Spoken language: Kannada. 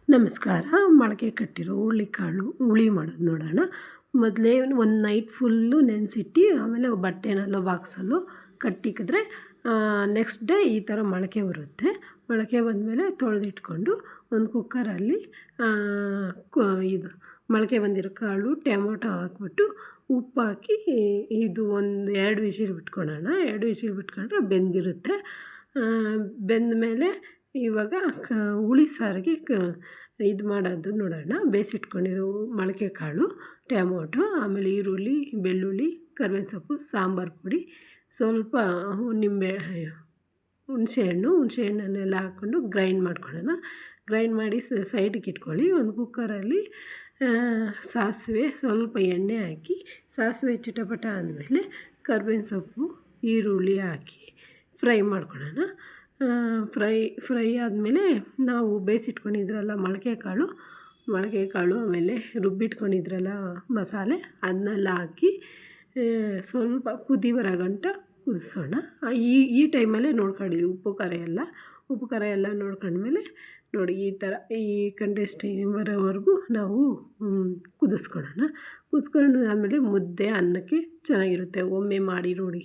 ನಮಸ್ಕಾರ. ಮೊಳಕೆ ಕಟ್ಟಿರೋ ಹುರುಳಿಕಾಳು ಹುಳಿ ಮಾಡೋದು ನೋಡೋಣ. ಮೊದಲೇ ಒಂದು ನೈಟ್ ಫುಲ್ಲು ನೆನೆಸಿಟ್ಟು ಆಮೇಲೆ ಬಟ್ಟೆನಲ್ಲೋ ಬಾಕ್ಸಲ್ಲೋ ಕಟ್ಟಿಕ್ಕಿದ್ರೆ ನೆಕ್ಸ್ಟ್ ಡೇ ಈ ಥರ ಮೊಳಕೆ ಬರುತ್ತೆ. ಮೊಳಕೆ ಬಂದಮೇಲೆ ತೊಳೆದಿಟ್ಕೊಂಡು ಒಂದು ಕುಕ್ಕರಲ್ಲಿ ಇದು ಮೊಳಕೆ ಬಂದಿರೋ ಕಾಳು ಟೊಮೊಟೊ ಹಾಕ್ಬಿಟ್ಟು ಉಪ್ಪು ಹಾಕಿ ಇದು ಒಂದು 2 ವಿಸಿಲ್ ಬಿಟ್ಕೊಳ್ಳೋಣ. 2 ವಿಸಿಲ್ ಬಿಟ್ಕೊಂಡ್ರೆ ಬೆಂದಿರುತ್ತೆ. ಬೆಂದಮೇಲೆ ಇವಾಗ ಹುಳಿ ಸಾರಿಗೆ ಇದು ಮಾಡೋದು ನೋಡೋಣ. ಬೇಯಿಸಿಟ್ಕೊಂಡಿರೋ ಮೊಳಕೆ ಕಾಳು, ಟೊಮೊಟೊ, ಆಮೇಲೆ ಈರುಳ್ಳಿ, ಬೆಳ್ಳುಳ್ಳಿ, ಕರ್ಬೇವಿನ ಸೊಪ್ಪು, ಸಾಂಬಾರು ಪುಡಿ, ಸ್ವಲ್ಪ ಹುಣಸೆಹಣ್ಣನ್ನೆಲ್ಲ ಹಾಕ್ಕೊಂಡು ಗ್ರೈಂಡ್ ಮಾಡ್ಕೊಳ್ಳೋಣ. ಗ್ರೈಂಡ್ ಮಾಡಿ ಸೈಡಿಗೆ ಇಟ್ಕೊಳ್ಳಿ. ಒಂದು ಕುಕ್ಕರಲ್ಲಿ ಸಾಸಿವೆ, ಸ್ವಲ್ಪ ಎಣ್ಣೆ ಹಾಕಿ ಸಾಸಿವೆ ಚಿಟಪಟ ಅಂದಮೇಲೆ ಕರ್ಬೇವಿನ ಸೊಪ್ಪು, ಈರುಳ್ಳಿ ಹಾಕಿ ಫ್ರೈ ಮಾಡ್ಕೊಳ್ಳೋಣ. ಫ್ರೈ ಆದಮೇಲೆ ನಾವು ಬೇಯಿಸಿಟ್ಕೊಂಡಿದ್ರಲ್ಲ ಮೊಳಕೆ ಕಾಳು ಆಮೇಲೆ ರುಬ್ಬಿಟ್ಕೊಂಡಿದ್ರಲ್ಲ ಮಸಾಲೆ ಅದನ್ನೆಲ್ಲ ಹಾಕಿ ಸ್ವಲ್ಪ ಕುದಿ ಬರೋ ಗಂಟ ಕುದಿಸೋಣ. ಈ ಟೈಮಲ್ಲೇ ನೋಡ್ಕೊಳ್ಳಿ ಉಪ್ಪು ಖಾರ ಎಲ್ಲ ನೋಡ್ಕೊಂಡ್ಮೇಲೆ ನೋಡಿ ಈ ಥರ ಈ ಕಂಟೆಸ್ಟಿಂಗ್ ಬರೋವರೆಗೂ ನಾವು ಕುದಿಸ್ಕೊಳ್ಳೋಣ. ಕುದಿಸ್ಕೊಂಡು ಆಮೇಲೆ ಮುದ್ದೆ ಅನ್ನಕ್ಕೆ ಚೆನ್ನಾಗಿರುತ್ತೆ. ಒಮ್ಮೆ ಮಾಡಿ ನೋಡಿ.